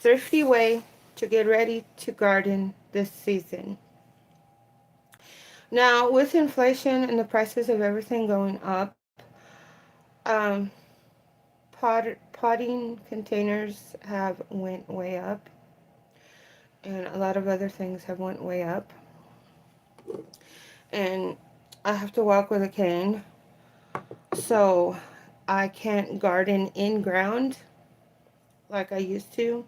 thrifty way to get ready to garden this season. Now, with inflation and the prices of everything going up, um, potting containers have went way up, and a lot of other things have went way up. And I have to walk with a cane, so I can't garden in ground like I used to.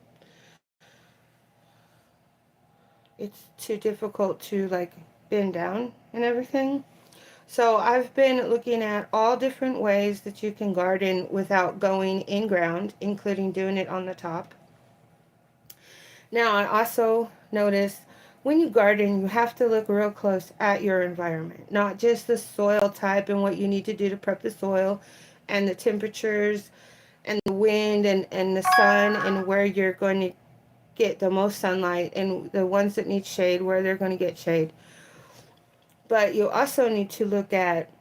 It's too difficult to like bend down and everything. So I've been looking at all different ways that you can garden without going in ground, including doing it on the top. Now I also noticed when you garden, you have to look real close at your environment, not just the soil type and what you need to do to prep the soil and the temperatures and the wind and the sun and where you're going to get the most sunlight and the ones that need shade, where they're going to get shade. But you also need to look at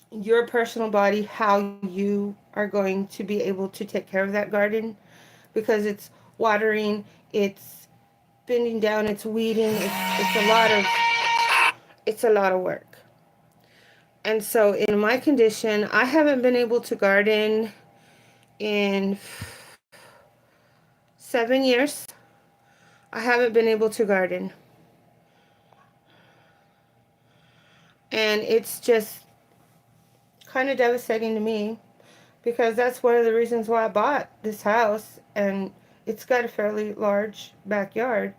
your personal body, how you are going to be able to take care of that garden, because it's watering, it's bending down, it's weeding, it's a lot of work. And so in my condition, I haven't been able to garden in 7 years. I haven't been able to garden. And it's just kind of devastating to me, because that's one of the reasons why I bought this house, and it's got a fairly large backyard,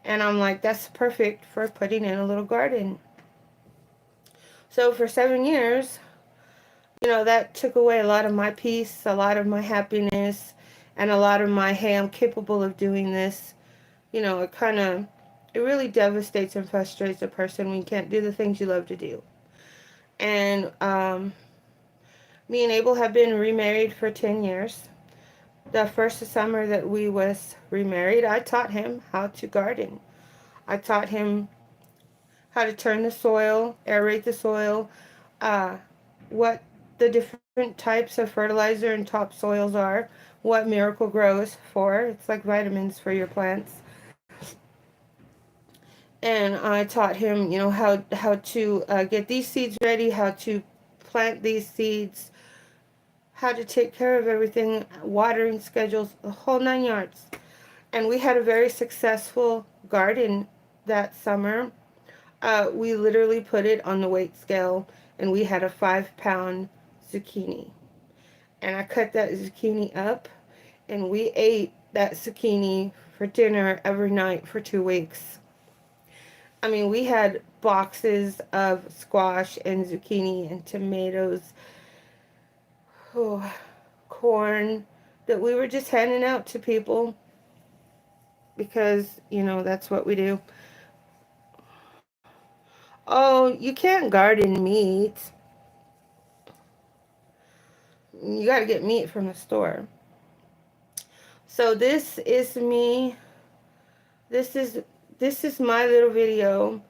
and I'm like, that's perfect for putting in a little garden. So for 7 years, that took away a lot of my peace, a lot of my happiness, and a lot of my, hey, I'm capable of doing this. It really devastates and frustrates a person when you can't do the things you love to do. And me and Abel have been remarried for 10 years. The first summer that we was remarried, I taught him how to garden. I taught him how to turn the soil, aerate the soil, uh, what the different types of fertilizer and topsoils are, what Miracle grows for. It's like vitamins for your plants. And I taught him, how to get these seeds ready, how to plant these seeds, how to take care of everything, watering schedules, the whole 9 yards. And we had a very successful garden that summer. We literally put it on the weight scale, and we had a 5-pound zucchini. And I cut that zucchini up, and we ate that zucchini for dinner every night for 2 weeks. I mean, we had boxes of squash and zucchini and tomatoes, oh, corn, that we were just handing out to people because, that's what we do. Oh, you can't garden meat. You got to get meat from the store. So this is me. This is this is my little video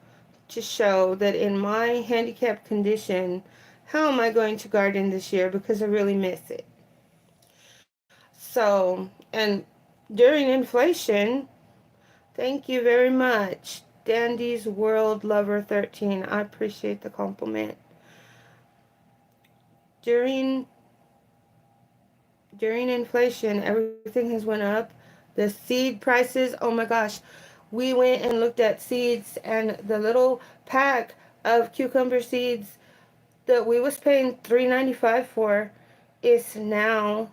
to show that in my handicapped condition, how am I going to garden this year, because I really miss it. So, and during inflation, thank you very much, Dandy's World Lover 13. I appreciate the compliment. During inflation, everything has went up. The seed prices, oh my gosh. We went and looked at seeds, and the little pack of cucumber seeds that we was paying $3.95 for is now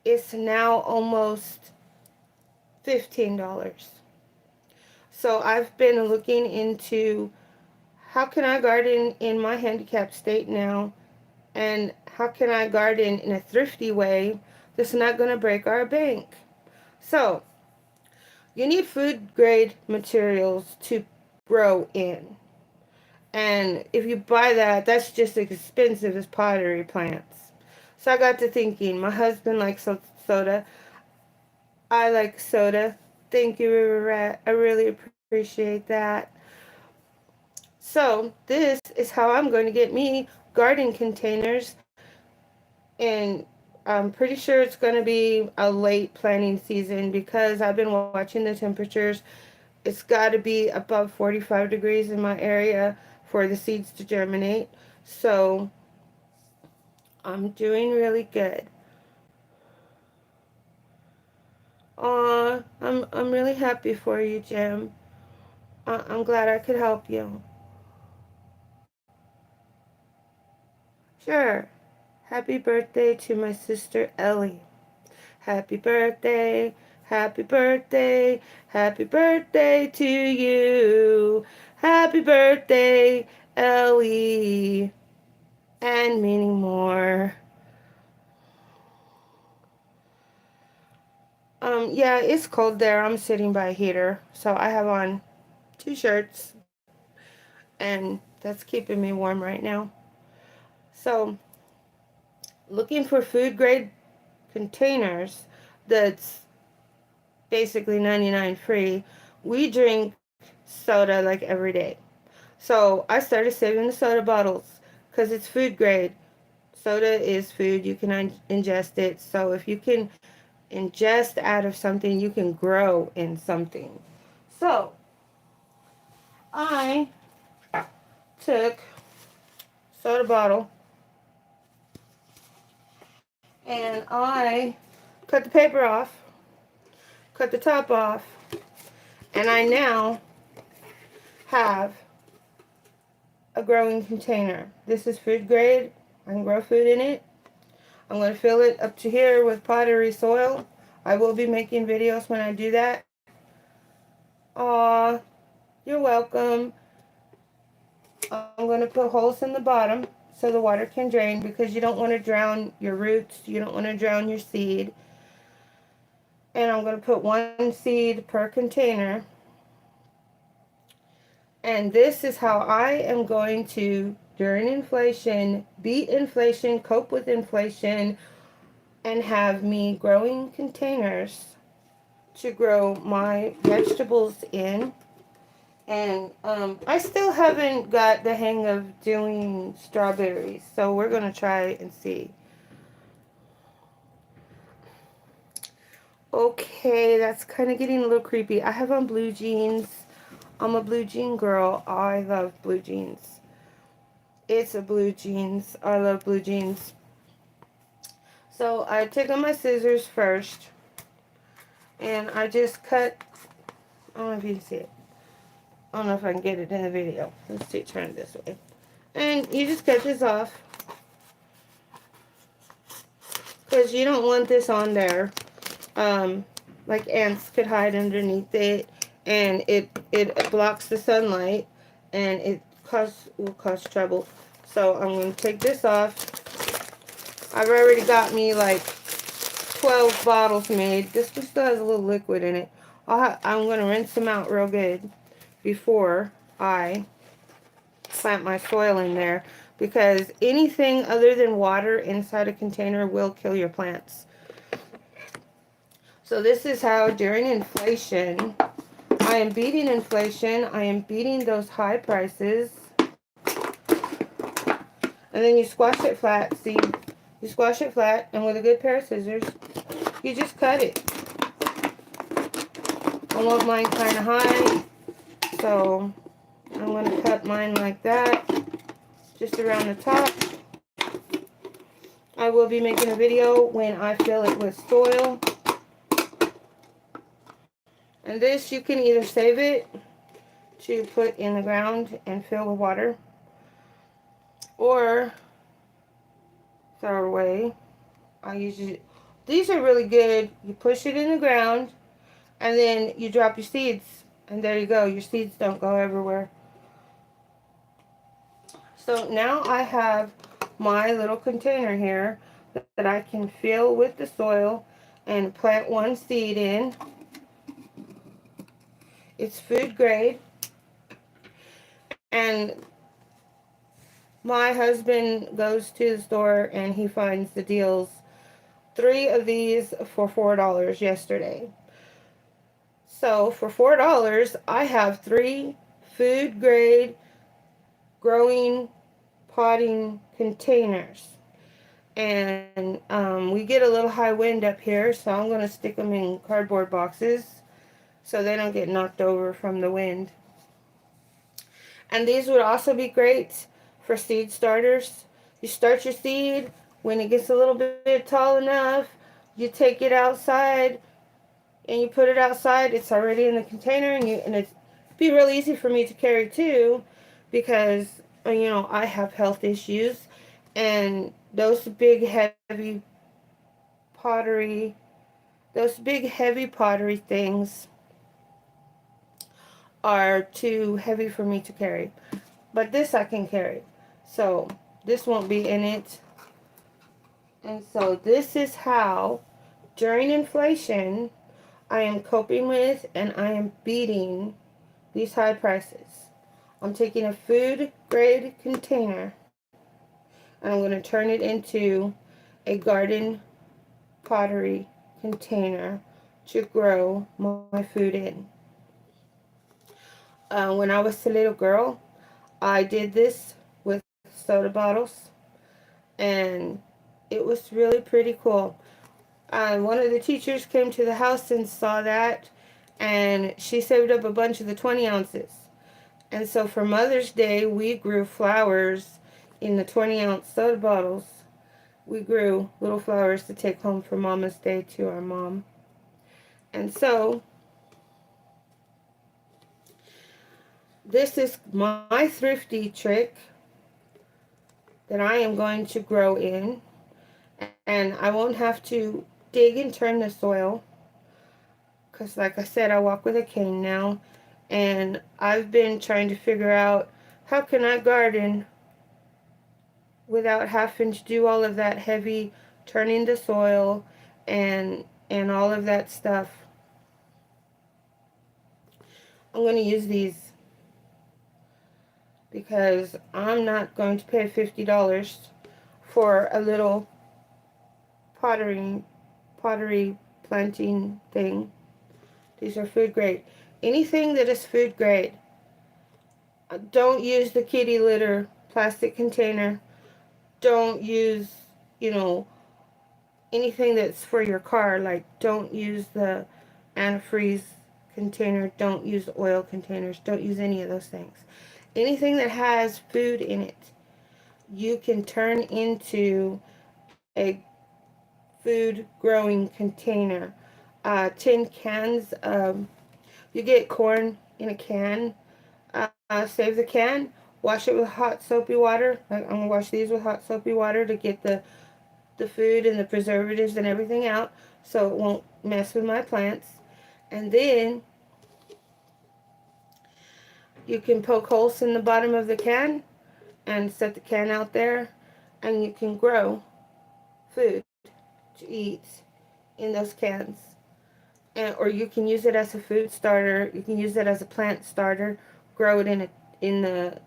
almost $15. So I've been looking into how can I garden in my handicapped state now, and how can I garden in a thrifty way that's not going to break our bank. So you need food grade materials to grow in. And if you buy that, that's just as expensive as pottery plants. So I got to thinking, my husband likes soda. I like soda. Thank you, River Rat. I really appreciate that. So this is how I'm going to get me garden containers. And I'm pretty sure it's going to be a late planting season because I've been watching the temperatures. It's got to be above 45 degrees in my area for the seeds to germinate. So I'm doing really good. I'm really happy for you, Jim. I'm glad I could help you. Sure. Happy birthday to my sister Ellie. Happy birthday, happy birthday, happy birthday to you. Happy birthday, Ellie. And many more. Yeah, it's cold there. I'm sitting by a heater. So I have on two shirts and that's keeping me warm right now. So, looking for food grade containers that's basically 99 free. We drink soda like every day. So I started saving the soda bottles because it's food grade. Soda is food. You can ingest it. So if you can ingest out of something, you can grow in something. So I took soda bottle and I cut the paper off, cut the top off, and I now have a growing container. This is food grade. I can grow food in it. I'm going to fill it up to here with pottery soil. I will be making videos when I do that. Aw, you're welcome. I'm going to put holes in the bottom so the water can drain because you don't want to drown your roots. You don't want to drown your seed. And I'm going to put one seed per container. And this is how I am going to, during inflation, beat inflation, cope with inflation, and have me growing containers to grow my vegetables in. And I still haven't got the hang of doing strawberries, so we're going to try and see. Okay, that's kind of getting a little creepy. I have on blue jeans. I'm a blue jean girl. I love blue jeans. It's a blue jeans. I love blue jeans. So I take on my scissors first, and I just cut. I don't know if you can see it. I don't know if I can get it in the video. Let's see, turn it this way. And you just cut this off. Because you don't want this on there. Like ants could hide underneath it. And it blocks the sunlight. And it will cause trouble. So I'm going to take this off. I've already got me like 12 bottles made. This one still has a little liquid in it. I'm going to rinse them out real good before I plant my soil in there, because anything other than water inside a container will kill your plants. So this is how during inflation, I am beating inflation. I am beating those high prices. And then you squash it flat. See, you squash it flat, and with a good pair of scissors, you just cut it. I want mine kind of high, so I'm going to cut mine like that, just around the top. I will be making a video when I fill it with soil. And this, you can either save it to put in the ground and fill with water, or throw it away. These are really good. You push it in the ground, and then you drop your seeds, and there you go. Your seeds don't go everywhere. So now I have my little container here that I can fill with the soil and plant one seed in. It's food grade. And my husband goes to the store and he finds the deals. 3 of these for $4 yesterday. So for $4, I have 3 food grade growing potting containers. And we get a little high wind up here, so I'm going to stick them in cardboard boxes so they don't get knocked over from the wind. And these would also be great for seed starters. You start your seed. When it gets a little bit tall enough, you take it outside and you put it outside. It's already in the container, and it's be real easy for me to carry too, because I have health issues, and pottery, those big heavy pottery things are too heavy for me to carry. But this I can carry. So this won't be in it. And so this is how, during inflation, I am coping with and I am beating these high prices. I'm taking a food grade container and I'm going to turn it into a garden pottery container to grow my food in. When I was a little girl, I did this with soda bottles, and it was really pretty cool. One of the teachers came to the house and saw that, and she saved up a bunch of the 20 ounces. And so for Mother's Day, we grew flowers in the 20-ounce soda bottles. We grew little flowers to take home for Mama's Day to our mom. And so this is my Thrifty trick that I am going to grow in. And I won't have to dig and turn the soil, because like I said, I walk with a cane now, and I've been trying to figure out how can I garden without having to do all of that heavy turning the soil and all of that stuff. I'm going to use these because I'm not going to pay $50 for a little pottery planting thing. These are food grade. Anything that is food grade. Don't use the kitty litter plastic container. Don't use, you know, anything that's for your car. Like, don't use the antifreeze container. Don't use oil containers. Don't use any of those things. Anything that has food in it, you can turn into a food growing container. Tin cans. You get corn in a can. Save the can. Wash it with hot soapy water. Like, I'm gonna wash these with hot soapy water to get the food and the preservatives and everything out, so it won't mess with my plants. And then you can poke holes in the bottom of the can and set the can out there, and you can grow food to eat in those cans. Or you can use it as a food starter. You can use it as a plant starter. Grow it in the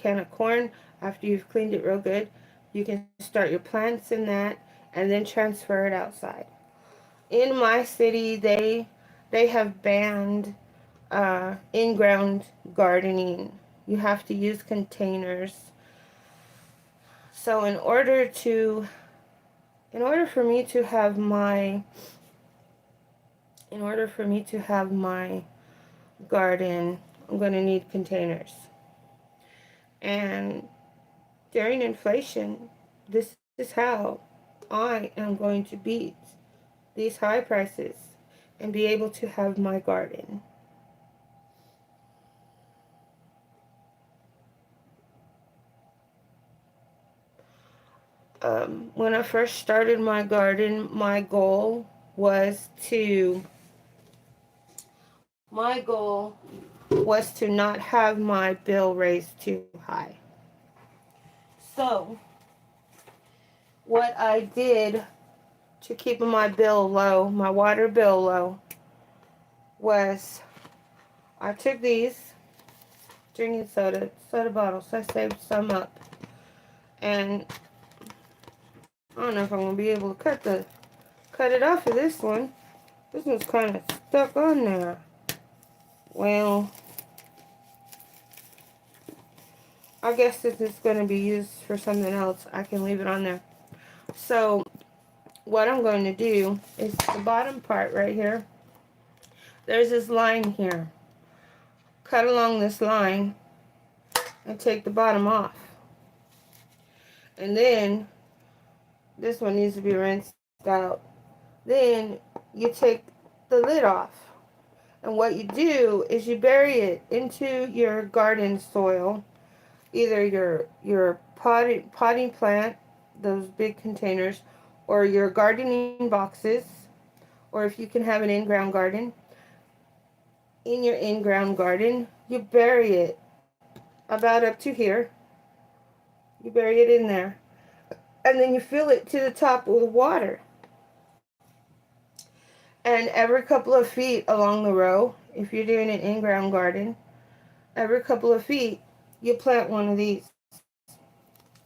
can of corn after you've cleaned it real good. You can start your plants in that and then transfer it outside. In my city, they have banned in-ground gardening. You have to use containers. So in order for me to have my garden, I'm going to need containers. And during inflation, this is how I am going to beat these high prices and be able to have my garden. When I first started my garden, my goal was to not have my bill raised too high. So what I did to keep my bill low, my water bill low, was I took these drinking soda bottles. I saved some up, and I don't know if I'm gonna be able to cut it off of this one. This one's kind of stuck on there. Well, I guess this is going to be used for something else. I can leave it on there. So what I'm going to do is the bottom part right here. There's this line here. Cut along this line and take the bottom off. And then this one needs to be rinsed out. Then you take the lid off. And what you do is you bury it into your garden soil, either your potting plant, those big containers, or your gardening boxes, or if you can have an in-ground garden. In your in-ground garden, you bury it about up to here. You bury it in there. And then you fill it to the top with water. And every couple of feet along the row, if you're doing an in-ground garden, every couple of feet, you plant one of these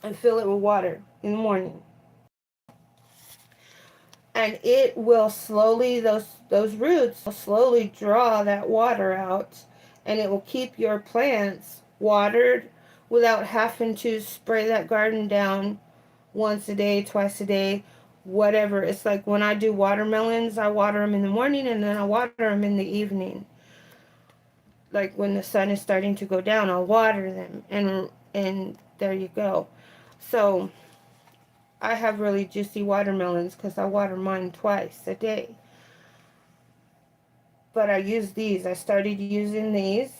and fill it with water in the morning. And it will slowly, those roots will slowly draw that water out, and it will keep your plants watered without having to spray that garden down once a day, twice a day, whatever. It's like when I do watermelons, I water them in the morning and then I water them in the evening. Like when the sun is starting to go down, I'll water them, and there you go. So I have really juicy watermelons because I water mine twice a day. But I use these. I started using these.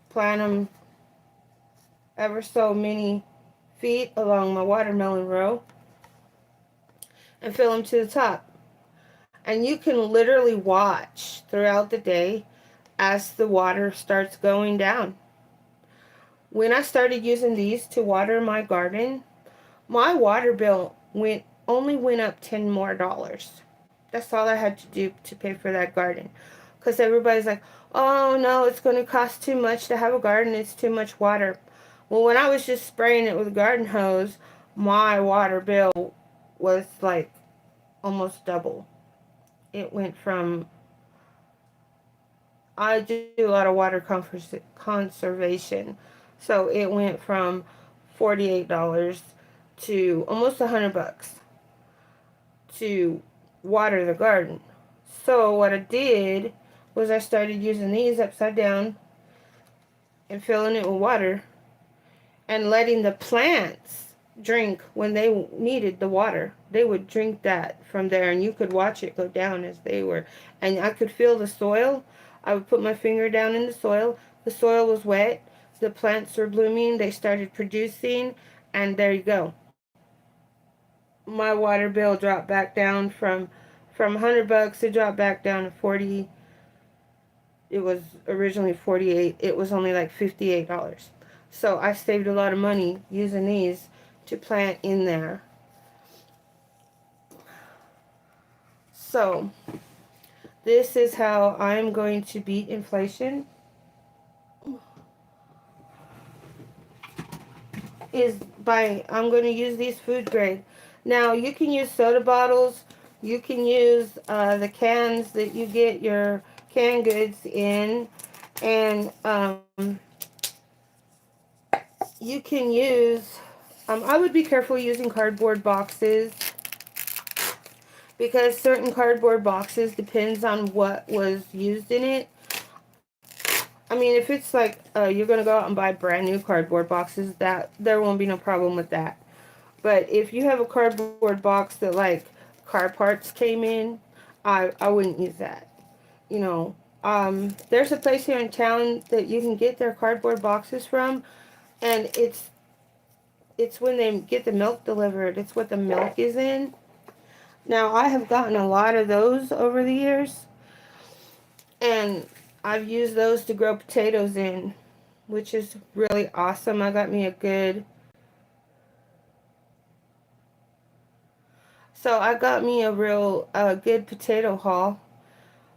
Plant them ever so many feet along my watermelon row and fill them to the top. And you can literally watch throughout the day as the water starts going down. When I started using these to water my garden, my water bill only went up $10 more. That's all I had to do to pay for that garden. Because everybody's like, oh no, it's going to cost too much to have a garden. It's too much water. Well, when I was just spraying it with a garden hose, my water bill was like almost double. It went from, I do a lot of water conservation. So it went from $48 to almost $100 to water the garden. So what I did was I started using these upside down and filling it with water and letting the plants drink when they needed the water. They would drink that from there, and you could watch it go down as they were. And I could feel the soil. I would put my finger down in the soil. The soil was wet. The plants were blooming. They started producing, and there you go. My water bill dropped back down from $100. It dropped back down to 40. It was originally 48. It was only like $58. So I saved a lot of money using these to plant in there. So this is how I'm going to beat inflation. I'm going to use these food grade. Now you can use soda bottles. You can use the cans that you get your canned goods in, and you can use. I would be careful using cardboard boxes, because certain cardboard boxes depends on what was used in it. I mean, if it's like you're going to go out and buy brand new cardboard boxes, that there won't be no problem with that. But if you have a cardboard box that like car parts came in, I wouldn't use that. You know, there's a place here in town that you can get their cardboard boxes from, and it's when they get the milk delivered. It's what the milk is in. Now, I have gotten a lot of those over the years, and I've used those to grow potatoes in, which is really awesome. I got me a good... So I got me a real good potato haul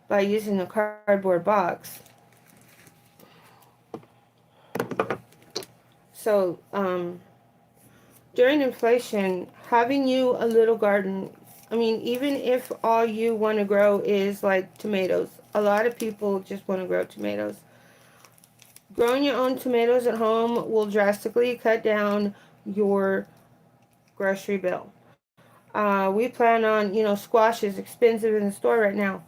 by using a cardboard box. So, during inflation, having you a little garden, I mean, even if all you want to grow is like tomatoes, a lot of people just want to grow tomatoes. Growing your own tomatoes at home will drastically cut down your grocery bill. We plan on, squash is expensive in the store right now.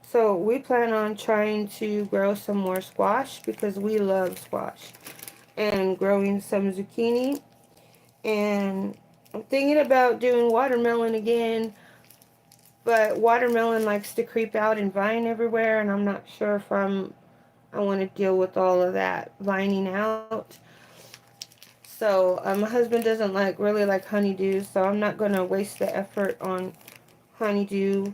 So we plan on trying to grow some more squash because we love squash. And growing some zucchini. And I'm thinking about doing watermelon again. But watermelon likes to creep out and vine everywhere. And I'm not sure if I want to deal with all of that vining out. So my husband doesn't really like honeydew. So I'm not going to waste the effort on honeydew.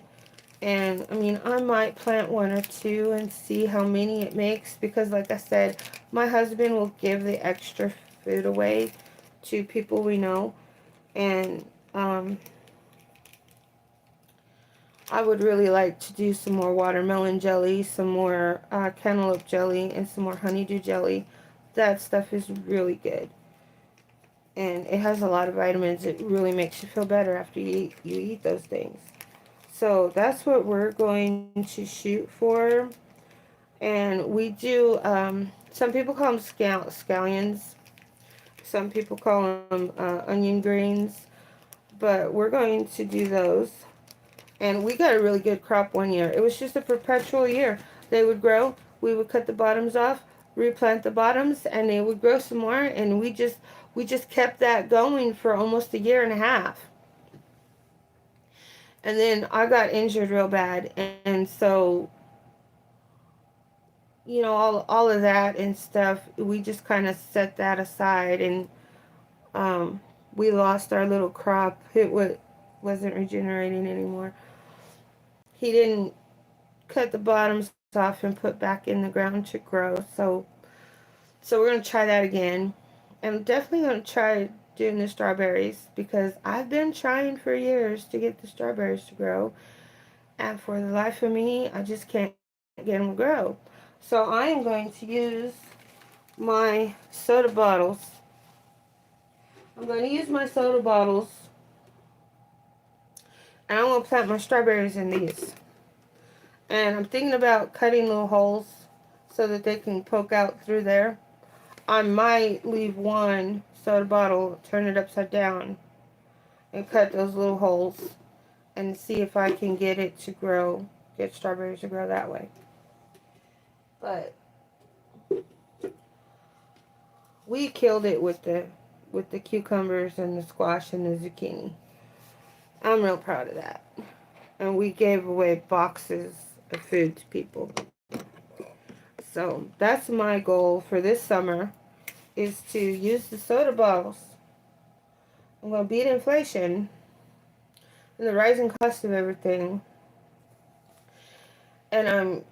And I mean, I might plant one or two and see how many it makes because, like I said, my husband will give the extra food away to people we know. And I would really like to do some more watermelon jelly, some more cantaloupe jelly, and some more honeydew jelly. That stuff is really good. And it has a lot of vitamins. It really makes you feel better after you eat those things. So that's what we're going to shoot for. And we do, some people call them scallions. Some people call them onion greens. But we're going to do those. And we got a really good crop one year. It was just a perpetual year. They would grow. We would cut the bottoms off, replant the bottoms, and they would grow some more. And we just kept that going for almost a year and a half. And then I got injured real bad. And so all of that and stuff, we just kind of set that aside, and we lost our little crop. Wasn't regenerating anymore. He didn't cut the bottoms off and put back in the ground to grow. So we're gonna try that again. I'm definitely gonna try doing the strawberries because I've been trying for years to get the strawberries to grow, and for the life of me, I just can't get them to grow. So I am going to use my soda bottles. I'm going to use my soda bottles, and I'm going to plant my strawberries in these. And I'm thinking about cutting little holes so that they can poke out through there. I might leave one soda bottle, turn it upside down, and cut those little holes and see if I can get strawberries to grow that way. But we killed it with the cucumbers and the squash and the zucchini. I'm real proud of that. And we gave away boxes of food to people. So that's my goal for this summer is to use the soda bottles. I'm going to beat inflation and the rising cost of everything. And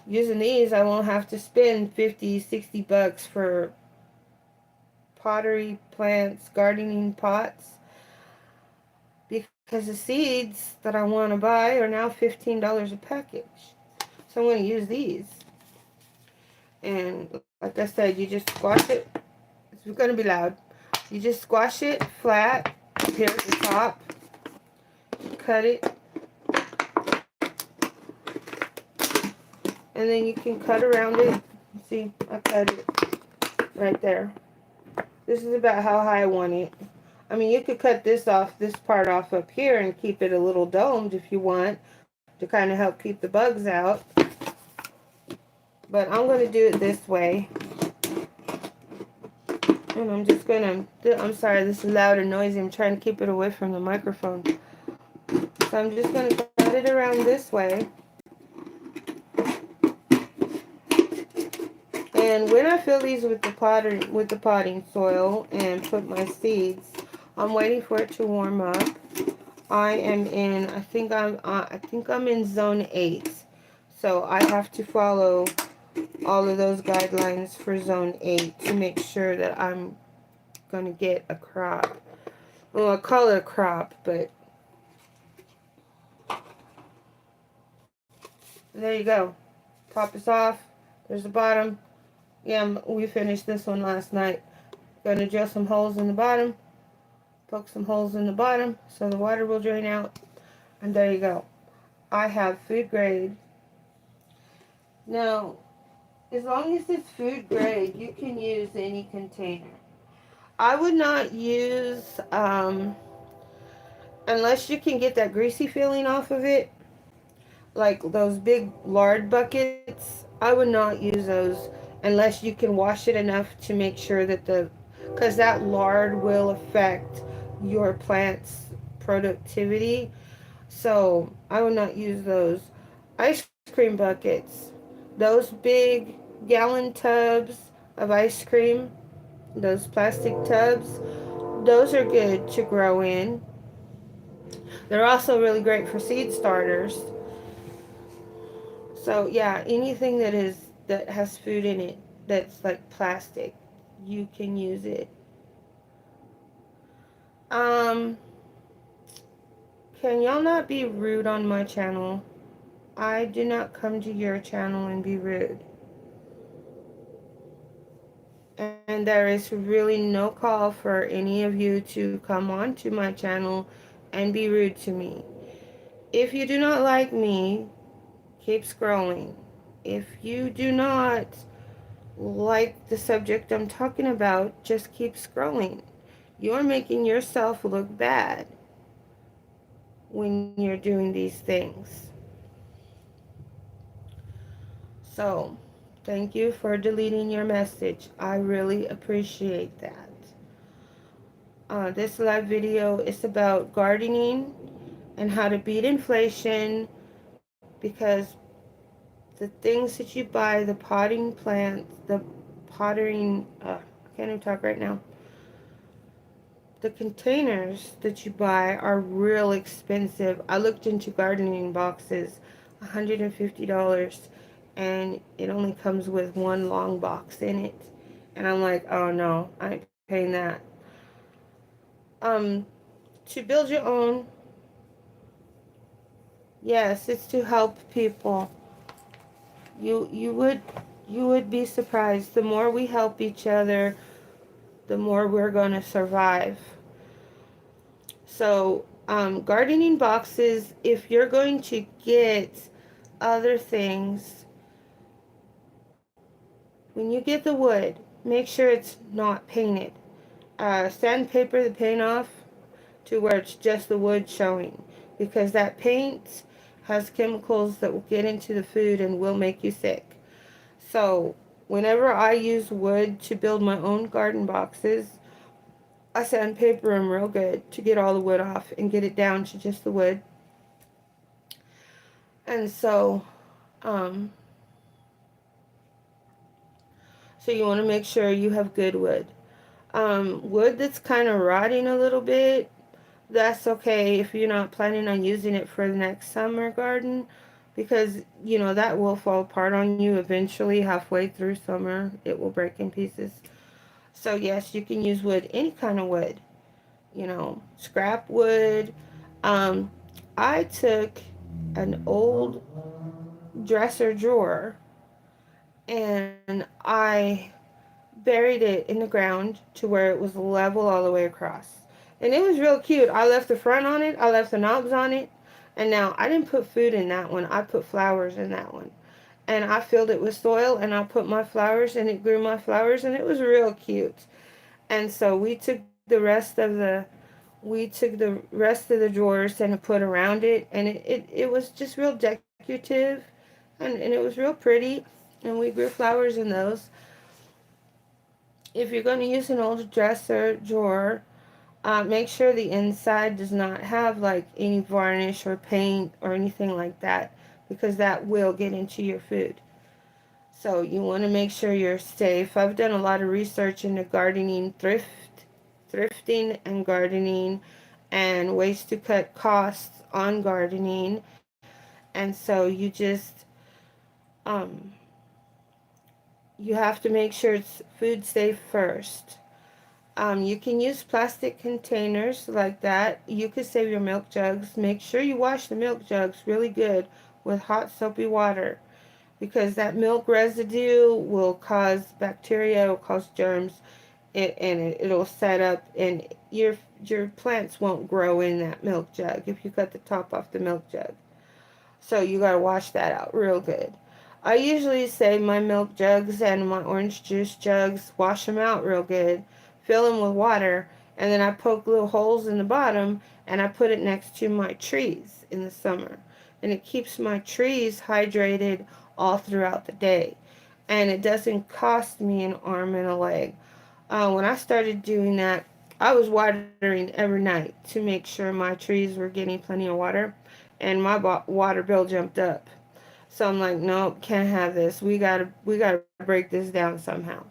using these, I won't have to spend 50, $60 for pottery plants, gardening pots, because the seeds that I want to buy are now $15 a package. So I'm going to use these. And like I said, you just squash it. It's going to be loud. You just squash it flat here at the top. Cut it. And then you can cut around it. See, I cut it right there. This is about how high I want it. I mean, you could cut this part off up here and keep it a little domed if you want to kind of help keep the bugs out. But I'm going to do it this way. And I'm sorry, this is loud and noisy. I'm trying to keep it away from the microphone. So I'm just going to cut it around this way. And when I fill these with the potting soil and put my seeds, I'm waiting for it to warm up. I think I'm in zone 8. So I have to follow all of those guidelines for zone 8 to make sure that I'm going to get a crop. Well, I call it a crop, but there you go. Top is off. There's the bottom. Yeah, we finished this one last night. Going to drill some holes in the bottom. Poke some holes in the bottom so the water will drain out. And there you go. I have food grade. Now, as long as it's food grade, you can use any container. I would not use unless you can get that greasy feeling off of it, like those big lard buckets, I would not use those unless you can wash it enough to make sure that because that lard will affect your plant's productivity. So I would not use those. Ice cream buckets, those big gallon tubs of ice cream, those plastic tubs, those are good to grow in. They're also really great for seed starters. So yeah, anything that has food in it that's like plastic, you can use it. Um, can y'all not be rude on my channel? I do not come to your channel and be rude. And there is really no call for any of you to come onto my channel and be rude to me. If you do not like me, keep scrolling. If you do not like the subject I'm talking about, just keep scrolling. You're making yourself look bad when you're doing these things. So, thank you for deleting your message. I really appreciate that. This live video is about gardening and how to beat inflation because the things that you buy, the potting plants, the pottering, I can't even talk right now. The containers that you buy are real expensive. I looked into gardening boxes, $150, and it only comes with one long box in it. And I'm like, oh no, I ain't paying that. Um, to build your own, yes, it's to help people. You you would you would be surprised. The more we help each other, the more we're going to survive. So, gardening boxes, if you're going to get other things, when you get the wood, make sure it's not painted. Sandpaper the paint off to where it's just the wood showing, because that paint has chemicals that will get into the food and will make you sick. So, whenever I use wood to build my own garden boxes, I sandpaper them real good to get all the wood off and get it down to just the wood. And um, so you want to make sure you have good wood. Wood that's kind of rotting a little bit, that's okay if you're not planning on using it for the next summer garden, because you know that will fall apart on you eventually. Halfway through summer it will break in pieces. So yes, you can use wood, any kind of wood, scrap wood. um, I took an old dresser drawer and I buried it in the ground to where it was level all the way across. And it was real cute. I left the front on it, I left the knobs on it, and now I didn't put food in that one. I put flowers in that one. And I filled it with soil and I put my flowers and it grew my flowers and it was real cute. And so we took the rest of the drawers and put around it, and it was just real decorative, and it was real pretty, and we grew flowers in those. If you're going to use an old dresser drawer, make sure the inside does not have like any varnish or paint or anything like that, because that will get into your food. So you want to make sure you're safe. I've done a lot of research into gardening, thrifting and gardening, and ways to cut costs on gardening. And so um, you have to make sure it's food safe first. You can use plastic containers like that. You could save your milk jugs. Make sure you wash the milk jugs really good with hot soapy water, because that milk residue will cause bacteria, it will cause germs, it'll set up, and your plants won't grow in that milk jug if you cut the top off the milk jug. So you gotta wash that out real good. I usually save my milk jugs and my orange juice jugs, wash them out real good, fill them with water, And then I poke little holes in the bottom, and I put it next to my trees in the summer. And it keeps my trees hydrated all throughout the day. And it doesn't cost me an arm and a leg. When I started doing that, I was watering every night to make sure my trees were getting plenty of water, and my water bill jumped up. So I'm like, nope, can't have this. We gotta break this down somehow.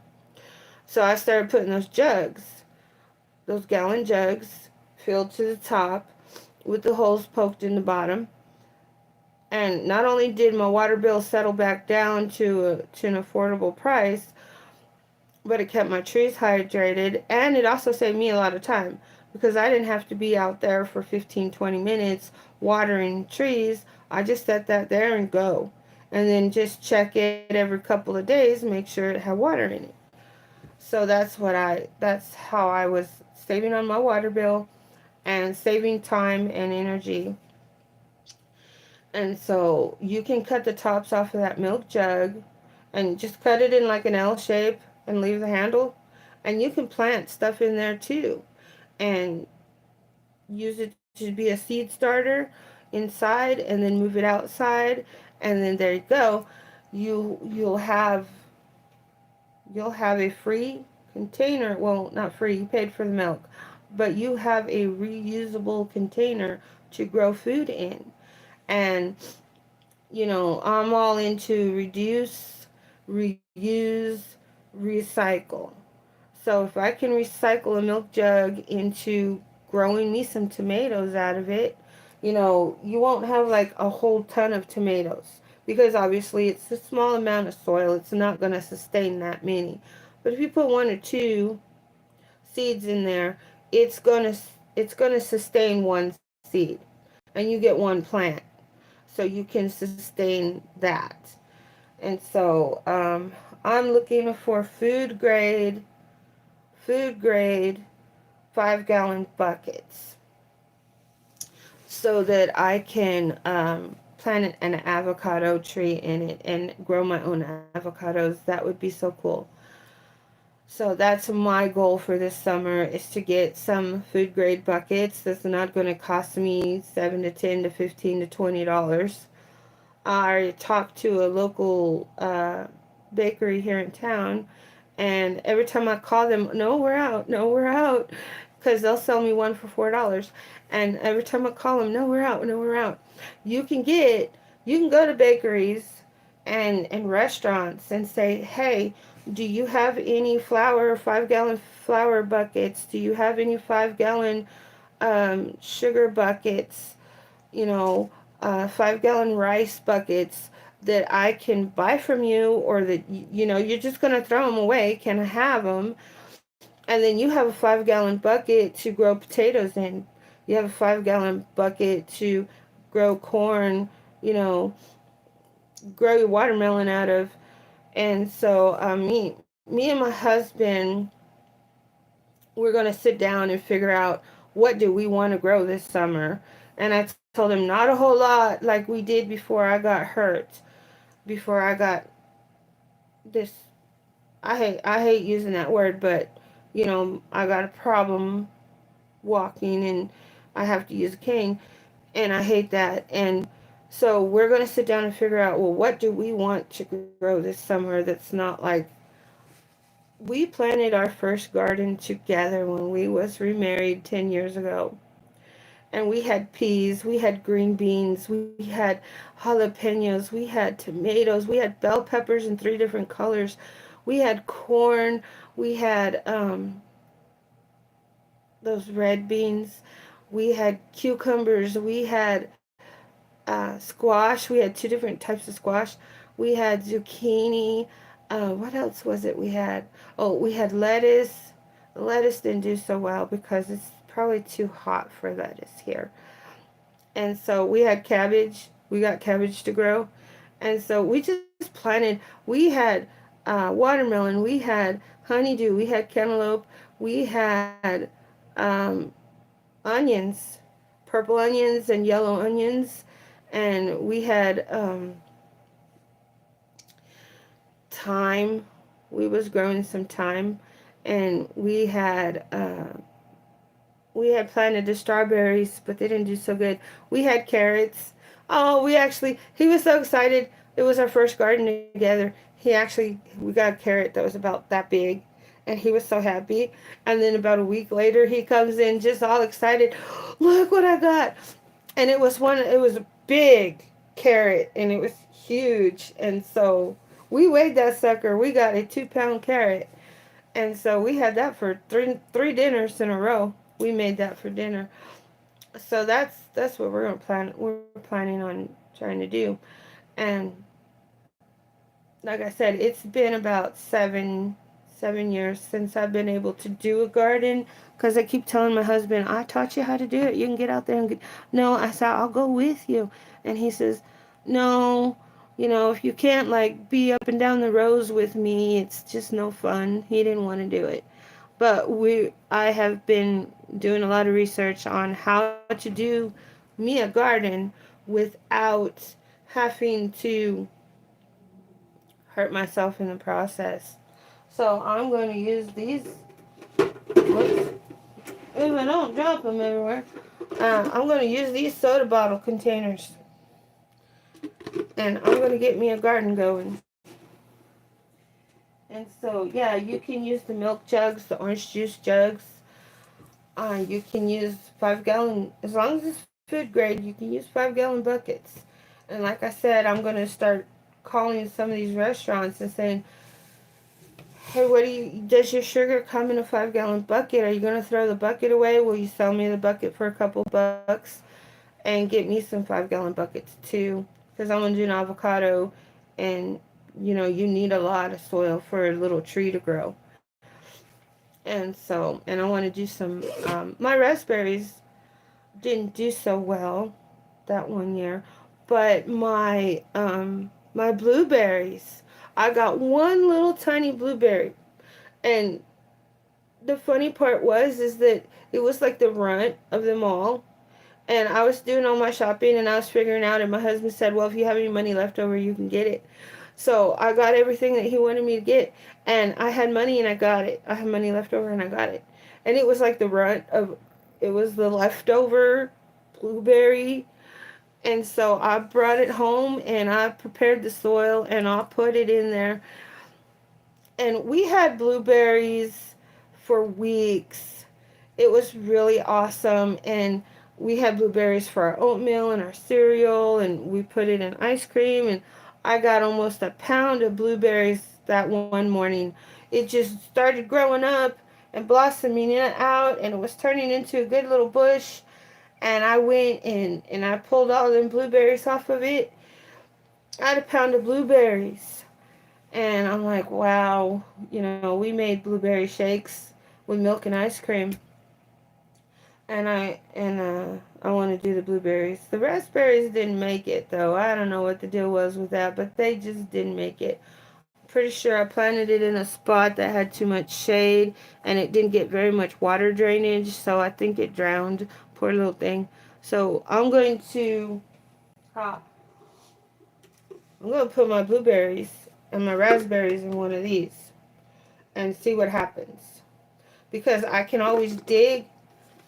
So I started putting those gallon jugs, filled to the top, with the holes poked in the bottom. And not only did my water bill settle back down to an affordable price, but it kept my trees hydrated, and it also saved me a lot of time because I didn't have to be out there for 15-20 minutes watering trees. I just set that there and go, and then just check it every couple of days, make sure it had water in it. So that's how I was saving on my water bill and saving time and energy. And so you can cut the tops off of that milk jug and just cut it in like an L shape and leave the handle. And you can plant stuff in there too and use it to be a seed starter inside and then move it outside, and then there you go. You'll have a free container. Well, not free, you paid for the milk, but you have a reusable container to grow food in. And I'm all into reduce, reuse, recycle. So if I can recycle a milk jug into growing me some tomatoes out of it, you won't have like a whole ton of tomatoes because obviously it's a small amount of soil. It's not going to sustain that many. But if you put one or two seeds in there, it's going to it's going to sustain one seed, and you get one plant. So you can sustain that. And so I'm looking for food grade 5-gallon buckets so that I can plant an avocado tree in it and grow my own avocados. That would be so cool. So that's my goal for this summer, is to get some food grade buckets that's not going to cost me 7 to 10 to 15 to $20. I talked to a local bakery here in town, and every time I call them, no, we're out, no, we're out, because they'll sell me one for $4. And every time I call them, no, we're out, no, we're out. You can go to bakeries and restaurants and say, hey, do you have any 5-gallon flour buckets? Do you have any 5-gallon sugar buckets? 5-gallon rice buckets that I can buy from you, or that you're just gonna throw them away. Can I have them? And then you have a 5-gallon bucket to grow potatoes in. You have a 5-gallon bucket to grow corn. You know, grow your watermelon out of. And so me and my husband, we're gonna sit down and figure out what do we want to grow this summer. And I told him not a whole lot like we did before I got hurt, before I got this. I hate using that word, but I got a problem walking and I have to use a cane, and I hate that. And so we're going to sit down and figure out, well, what do we want to grow this summer that's not like. We planted our first garden together when we was remarried 10 years ago. And we had peas, we had green beans, we had jalapenos, we had tomatoes, we had bell peppers in 3 different colors, we had corn, we had those red beans, we had cucumbers, we had squash, we had 2 different types of squash, we had zucchini. What else was it we had? Oh, we had lettuce. The lettuce didn't do so well because it's probably too hot for lettuce here. And so we had cabbage. We got cabbage to grow. And so we just planted. We had watermelon. We had honeydew. We had cantaloupe. We had um, onions, purple onions and yellow onions. And we had thyme. We was growing some thyme. And we had we had planted the strawberries, but they didn't do so good. We had carrots. Oh, he was so excited. It was our first garden together. We got a carrot that was about that big, and he was so happy. And then about a week later, he comes in just all excited. Look what I got! And it was a big carrot, and it was huge. And so we weighed that sucker. We got a 2 pound carrot. And so we had that for three dinners in a row. We made that for dinner. So that's what we're planning on trying to do. And like I said, it's been about 7 years since I've been able to do a garden, because I keep telling my husband, I taught you how to do it. You can get out there and get. No, I said, I'll go with you. And he says, no, if you can't like be up and down the rows with me, it's just no fun. He didn't want to do it. But I have been doing a lot of research on how to do me a garden without having to hurt myself in the process. So I'm going to use these. Whoops. If I don't drop them everywhere, I'm going to use these soda bottle containers. And I'm going to get me a garden going. And so, yeah, you can use the milk jugs, the orange juice jugs. You can use 5 gallon, as long as it's food grade, you can use 5 gallon buckets. And like I said, I'm going to start calling some of these restaurants and saying, hey, does your sugar come in a 5 gallon bucket? Are you going to throw the bucket away? Will you sell me the bucket for a couple bucks? And get me some 5 gallon buckets too. Because I'm going to do an avocado, and you need a lot of soil for a little tree to grow. And I want to do some, my raspberries didn't do so well that one year, but my blueberries, I got one little tiny blueberry. And the funny part is that it was like the runt of them all. And I was doing all my shopping, and I was figuring out, and my husband said, well, if you have any money left over, you can get it. So I got everything that he wanted me to get, and I had money and I got it. I had money left over and I got it. And it was like it was the leftover blueberry. And so I brought it home and I prepared the soil and I put it in there. And we had blueberries for weeks. It was really awesome. And we had blueberries for our oatmeal and our cereal, and we put it in ice cream. And I got almost a pound of blueberries that one morning. It just started growing up and blossoming out, and it was turning into a good little bush. And I went in and I pulled all them blueberries off of it. I had a pound of blueberries. And I'm like, wow, we made blueberry shakes with milk and ice cream. And I want to do the blueberries. The raspberries didn't make it though. I don't know what the deal was with that, but they just didn't make it. Pretty sure I planted it in a spot that had too much shade, and it didn't get very much water drainage, so I think it drowned. Poor little thing. So uh, I'm going to put my blueberries and my raspberries in one of these and see what happens. Because I can always dig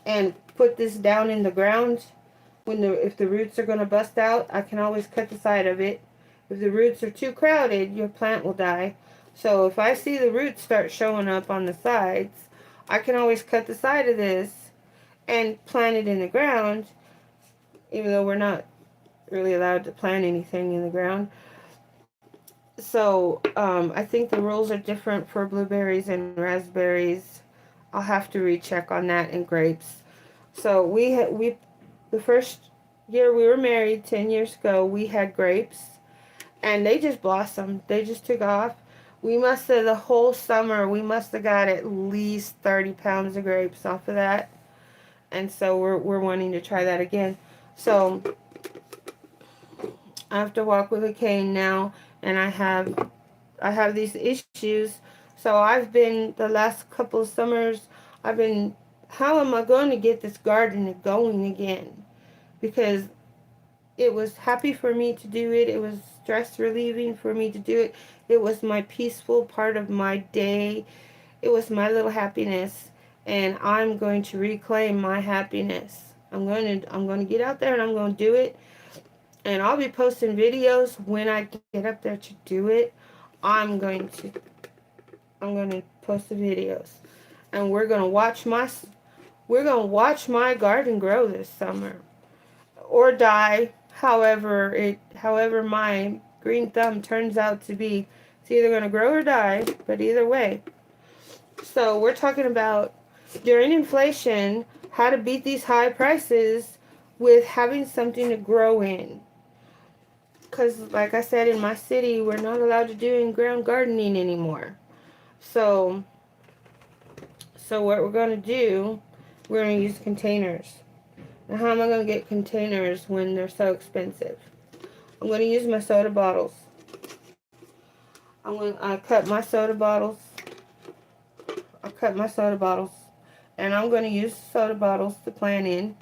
and put this down in the ground. If the roots are going to bust out, I can always cut the side of it. If the roots are too crowded, your plant will die. So if I see the roots start showing up on the sides, I can always cut the side of this and plant it in the ground, even though we're not really allowed to plant anything in the ground. So I think the rules are different for blueberries and raspberries. I'll have to recheck on that, and grapes. So the first year we were married 10 years ago, we had grapes, and they just blossomed. They just took off. The whole summer, we must have got at least 30 pounds of grapes off of that. And so we're wanting to try that again. So I have to walk with a cane now, and I have these issues. So the last couple of summers, how am I going to get this garden going again? Because it was happy for me to do it. It was stress relieving for me to do it. It was my peaceful part of my day. It was my little happiness. and I'm going to reclaim my happiness. I'm going to get out there and I'm going to do it. And I'll be posting videos when I get up there to do it. I'm going to I'm going to post the videos. And we're going to watch my garden grow this summer or die, however my green thumb turns out to be. It's either going to grow or die, but either way. So we're talking about during inflation, how to beat these high prices with having something to grow in. Because, like I said, in my city, we're not allowed to do in-ground gardening anymore. So, so what we're going to do, we're going to use containers. Now, how am I going to get containers when they're so expensive? I'm going to use my soda bottles. I cut my soda bottles. And I'm going to use soda bottles to plant in.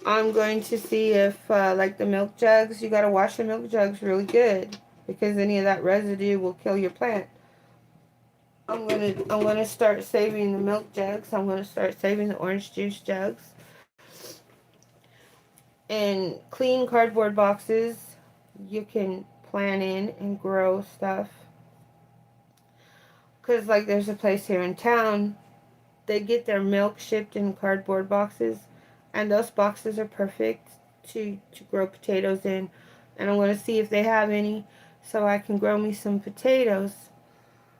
I'm going to see if, like the milk jugs, you got to wash the milk jugs really good, because any of that residue will kill your plant. I'm gonna start saving the milk jugs. I'm gonna start saving the orange juice jugs. And clean cardboard boxes you can plant in and grow stuff. Because, like, there's a place here in town, they get their milk shipped in cardboard boxes, and those boxes are perfect to grow potatoes in. And I'm going to see if they have any so I can grow me some potatoes.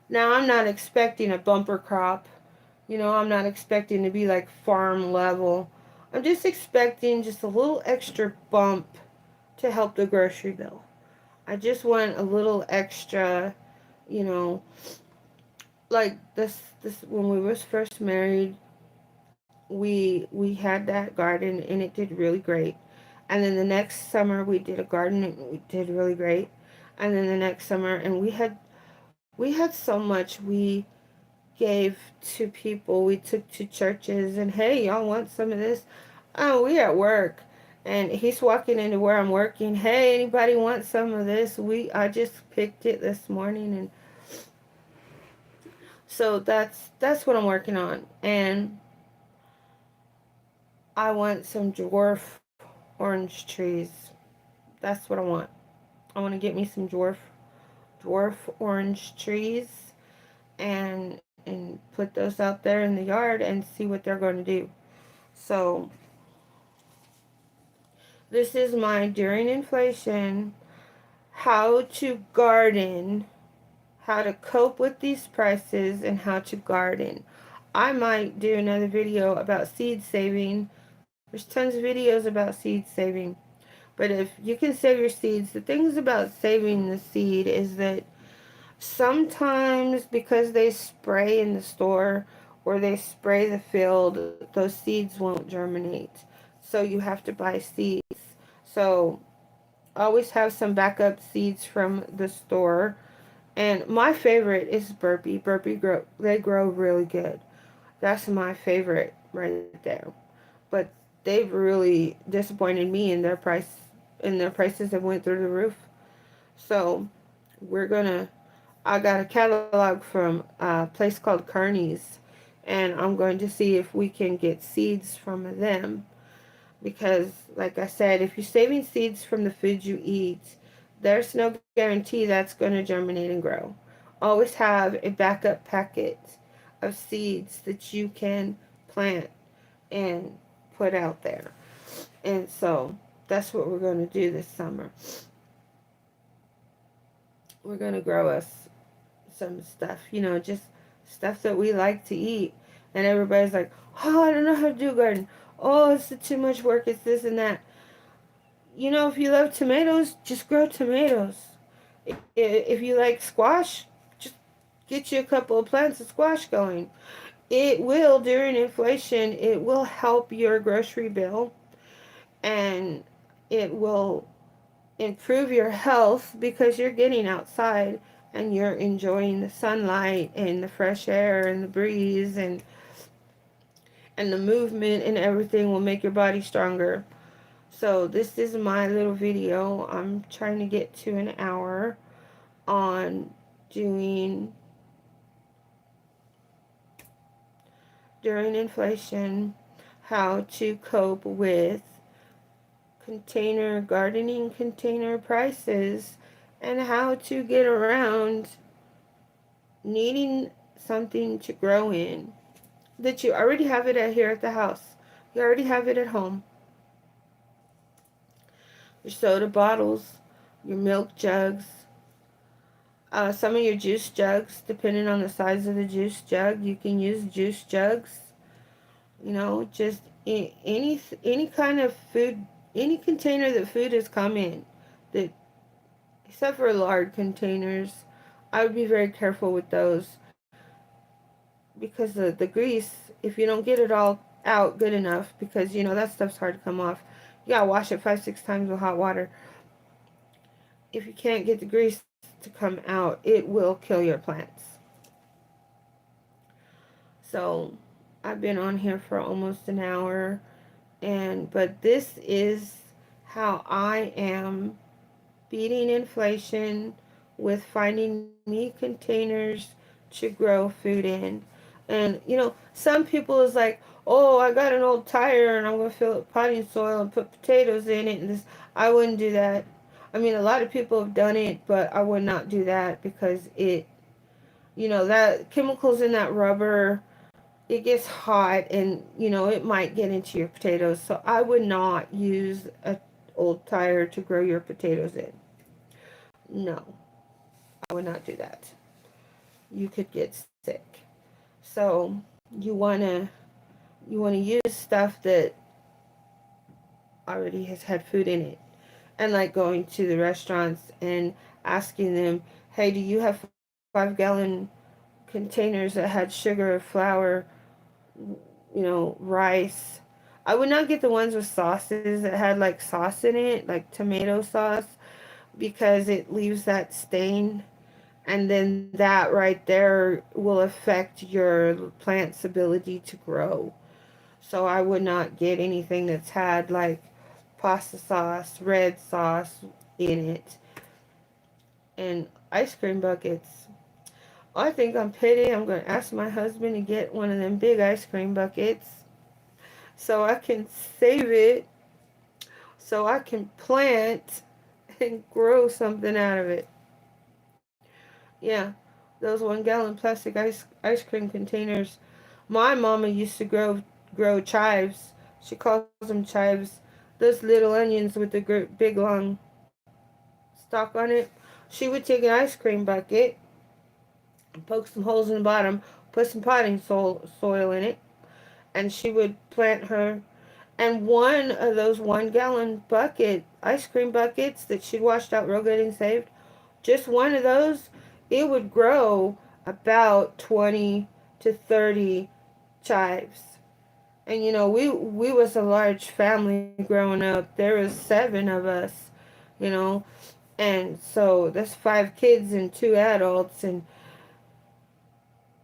Now, I'm not expecting a bumper crop. You know, I'm not expecting to be like farm level. I'm just expecting just a little extra bump to help the grocery bill. I just want a little extra, you know, like this when we was first married, we had that garden and it did really great. And then the next summer we did a garden and we did really great. And then the next summer, and we had so much we gave to people. We took to churches and, hey, y'all want some of this? Oh, we at work. And he's walking into where I'm working. Hey, anybody want some of this? I just picked it this morning, and so that's what I'm working on. And I want some dwarf orange trees. That's what I want. I want to get me some dwarf orange trees and put those out there in the yard and see what they're going to do. So this is my during inflation, how to garden, how to cope with these prices, and how to garden. I might do another video about seed saving. There's tons of videos about seed saving. But if you can save your seeds, the things about saving the seed is that sometimes, because they spray in the store or they spray the field, those seeds won't germinate. So you have to buy seeds. So always have some backup seeds from the store. And my favorite is Burpee. They grow really good. That's my favorite right there. But they've really disappointed me in their prices that went through the roof. So we're gonna I got a catalog from a place called Kearney's, and I'm going to see if we can get seeds from them. Because, like I said, if you're saving seeds from the food you eat, there's no guarantee that's going to germinate and grow. Always have a backup packet of seeds that you can plant and put out there. And so that's what we're going to do this summer. We're going to grow us some stuff, just stuff that we like to eat. And everybody's like, oh, I don't know how to do a garden. Oh, it's too much work. It's this and that. If you love tomatoes, just grow tomatoes. If you like squash, just get you a couple of plants of squash going. It will, during inflation, it will help your grocery bill, and it will improve your health because you're getting outside and you're enjoying the sunlight and the fresh air and the breeze and the movement, and everything will make your body stronger. So this is my little video. I'm trying to get to an hour on doing during inflation, how to cope with gardening container prices, and how to get around needing something to grow in that you already have it here at the house. You already have it at home. Your soda bottles, your milk jugs, some of your juice jugs, depending on the size of the juice jug. You can use juice jugs. Just any kind of food, any container that food has come in, that except for large containers, I would be very careful with those because the grease, if you don't get it all out good enough, because that stuff's hard to come off. You gotta wash it 5, 6 times with hot water. If you can't get the grease to come out, it will kill your plants. So I've been on here for almost an hour, but this is how I am beating inflation with finding me containers to grow food in. And some people is like, oh, I got an old tire and I'm gonna fill it with potting soil and put potatoes in it and this. I wouldn't do that. I mean, a lot of people have done it, but I would not do that because that chemicals in that rubber, it gets hot and it might get into your potatoes. So I would not use a old tire to grow your potatoes in. No, I would not do that. You could get sick. So you want to use stuff that already has had food in it. And like going to the restaurants and asking them, hey, do you have 5-gallon containers that had sugar, flour, rice? I would not get the ones with sauces that had like sauce in it, like tomato sauce, because it leaves that stain. And then that right there will affect your plant's ability to grow. So I would not get anything that's had like pasta sauce, red sauce in it, and ice cream buckets. I think I'm petty. I'm going to ask my husband to get one of them big ice cream buckets so I can save it, so I can plant and grow something out of it. Yeah, those 1-gallon plastic ice cream containers. My mama used to grow chives. She calls them chives. Those little onions with the big long stalk on it. She would take an ice cream bucket, poke some holes in the bottom, put some potting soil in it, and she would plant her. And one of those 1-gallon ice cream buckets that she'd washed out real good and saved, just one of those, it would grow about 20 to 30 chives. And we was a large family growing up. There was 7 of us, you know, and so that's 5 kids and 2 adults. And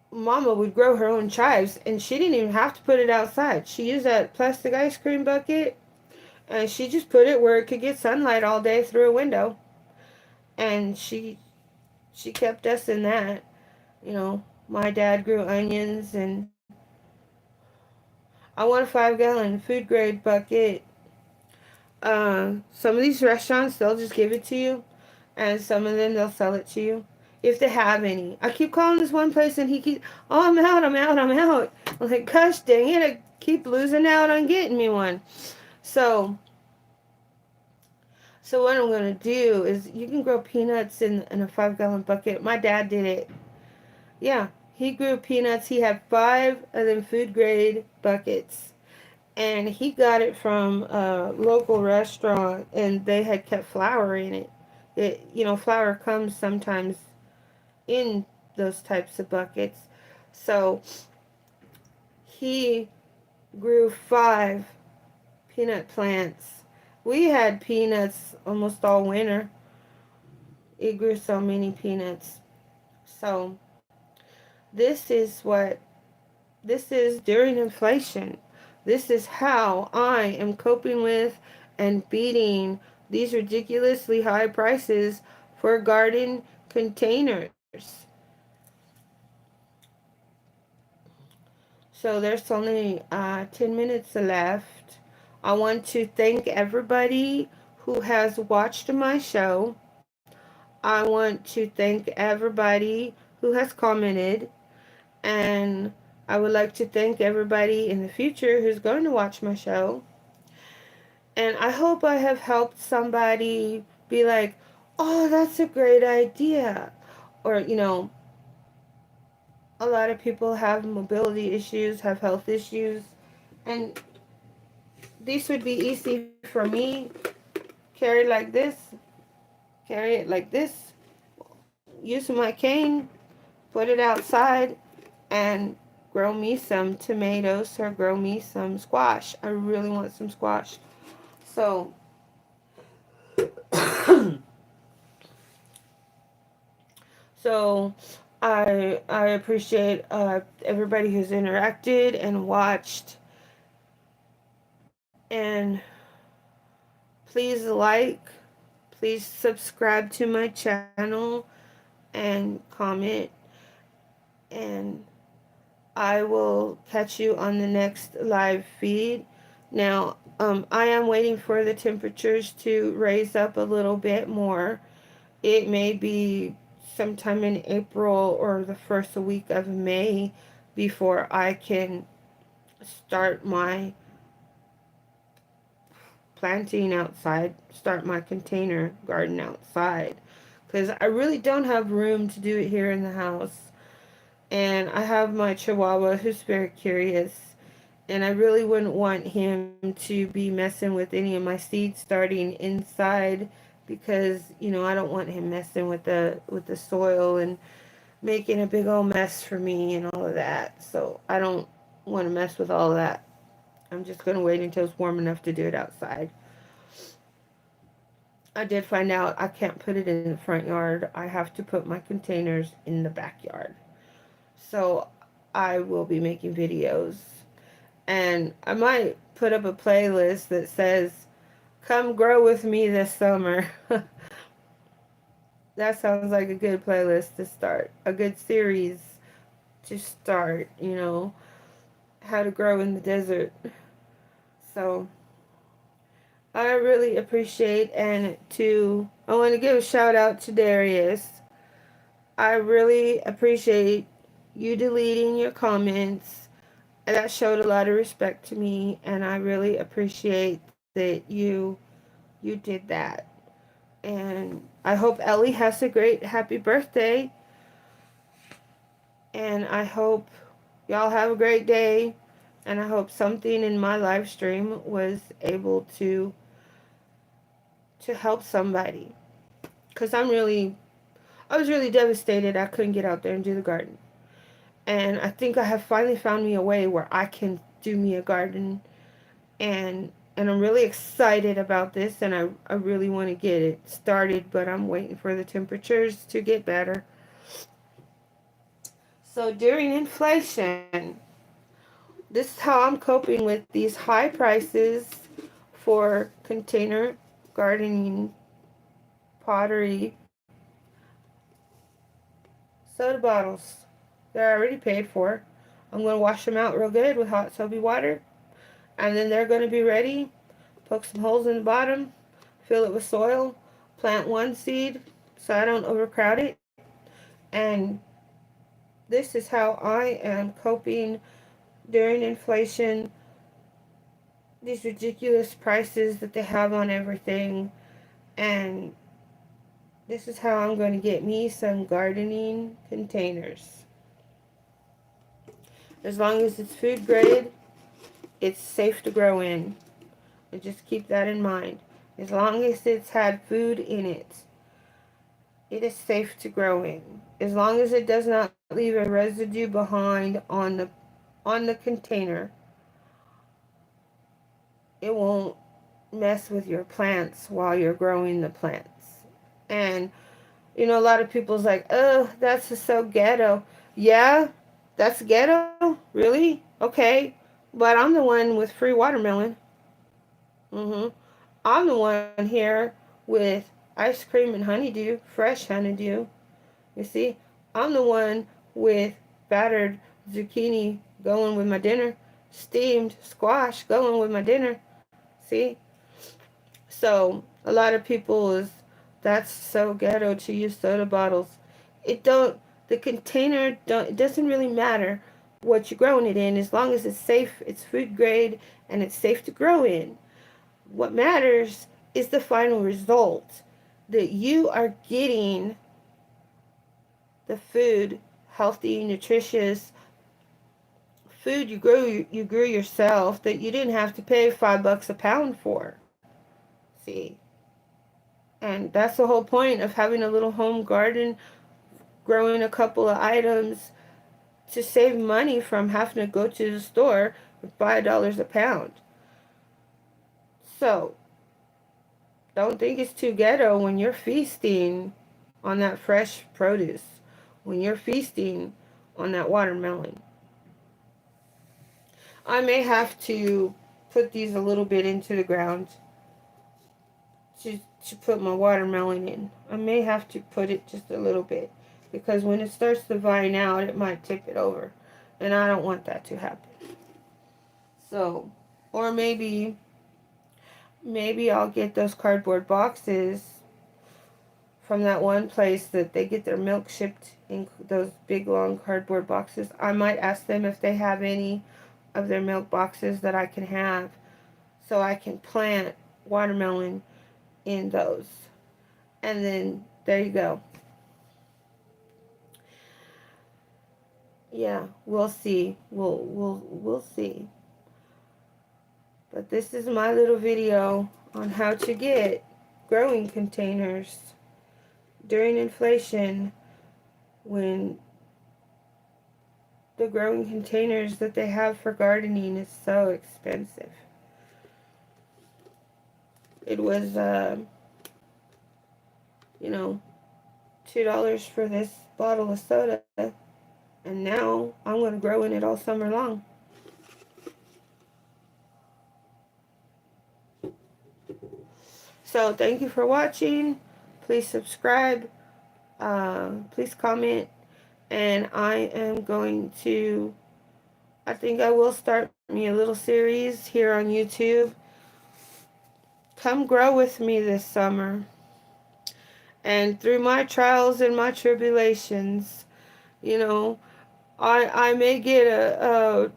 Mama would grow her own chives, and she didn't even have to put it outside. She used that plastic ice cream bucket, and she just put it where it could get sunlight all day through a window. And she kept us in that. My dad grew onions, and I want a 5-gallon food grade bucket. Some of these restaurants, they'll just give it to you, and some of them they'll sell it to you if they have any. I keep calling this one place, and he keeps, oh, I'm out, I'm out, I'm out. I'm like, gosh dang it, I keep losing out on getting me one. So what I'm gonna do is, you can grow peanuts in a 5-gallon bucket. My dad did it. Yeah, he grew peanuts. He had 5 of them food grade buckets, and he got it from a local restaurant, and they had kept flour in it. Flour comes sometimes in those types of buckets. So he grew 5 peanut plants. We had peanuts almost all winter. It grew so many peanuts. So this is during inflation. This is how I am coping with and beating these ridiculously high prices for garden containers. So there's only 10 minutes left. I want to thank everybody who has watched my show. I want to thank everybody who has commented. And I would like to thank everybody in the future who's going to watch my show. And I hope I have helped somebody be like, oh, that's a great idea. Or, a lot of people have mobility issues, have health issues. And these would be easy for me. Carry like this, carry it like this, use my cane, put it outside, and grow me some tomatoes or grow me some squash. I really want some squash. So, so I appreciate everybody who's interacted and watched. And please like, please subscribe to my channel and comment. And I will catch you on the next live feed. Now, I am waiting for the temperatures to raise up a little bit more. It may be sometime in April or the first week of May before I can start my planting outside, start my container garden outside. Because I really don't have room to do it here in the house. And I have my Chihuahua who's very curious. And I really wouldn't want him to be messing with any of my seeds starting inside, because I don't want him messing with the soil and making a big old mess for me and all of that. So I don't want to mess with all of that. I'm just going to wait until it's warm enough to do it outside. I did find out I can't put it in the front yard. I have to put my containers in the backyard. So I will be making videos. And I might put up a playlist that says, come grow with me this summer. That sounds like a good playlist to start. A good series to start, how to grow in the desert. So I really appreciate, I want to give a shout out to Darius. I really appreciate you deleting your comments. That showed a lot of respect to me, and I really appreciate that you did that. And I hope Ellie has a great happy birthday, and I hope y'all have a great day, and I hope something in my live stream was able to help somebody, because I was really devastated I couldn't get out there and do the garden. And I think I have finally found me a way where I can do me a garden. And I'm really excited about this, and I really want to get it started, but I'm waiting for the temperatures to get better. So during inflation, this is how I'm coping with these high prices for container gardening, pottery, soda bottles. They're already paid for. I'm going to wash them out real good with hot soapy water. And then they're going to be ready. Poke some holes in the bottom. Fill it with soil. Plant one seed so I don't overcrowd it. And this is how I am coping during inflation. These ridiculous prices that they have on everything. And this is how I'm going to get me some gardening containers. As long as it's food grade, it's safe to grow in. And just keep that in mind. As long as it's had food in it, it is safe to grow in. As long as it does not leave a residue behind on the container, it won't mess with your plants while you're growing the plants. And a lot of people's like, oh, that's just so ghetto. Yeah, that's ghetto? Really? Okay. But I'm the one with free watermelon. Mm-hmm. I'm the one here with ice cream and honeydew, fresh honeydew. You see, I'm the one with battered zucchini going with my dinner. Steamed squash, going with my dinner. See? So, a lot of people is, that's so ghetto to use soda bottles. It don't, the container, don't, it doesn't really matter what you're growing it in, as long as it's safe, it's food grade, and it's safe to grow in. What matters is the final result, that you are getting the food, healthy, nutritious food you grew yourself, that you didn't have to pay $5 a pound for. See, and that's the whole point of having a little home garden, growing a couple of items, to save money from having to go to the store with $5 a pound. So don't think it's too ghetto when you're feasting on that fresh produce, when you're feasting on that watermelon. I may have to put these a little bit into the ground to, to put my watermelon in. I may have to put it just a little bit, because when it starts to vine out, it might tip it over, and I don't want that to happen. So, or maybe I'll get those cardboard boxes from that one place that they get their milk shipped in those big long cardboard boxes. I might ask them if they have any of their milk boxes that I can have, so I can plant watermelon in those. And then there you go. Yeah, we'll see. We'll see. But this is my little video on how to get growing containers during inflation, when the growing containers that they have for gardening is so expensive. It was, $2 for this bottle of soda, and now I'm going to grow in it all summer long. So thank you for watching. Please subscribe. Please comment. And I think I will start me a little series here on YouTube. Come grow with me this summer. And through my trials and my tribulations, I may get a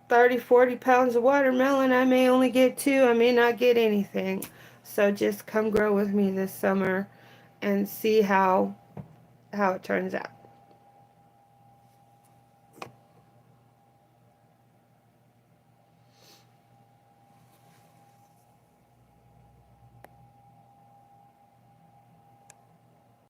30, 40 pounds of watermelon. I may only get 2. I may not get anything. So just come grow with me this summer and see how it turns out.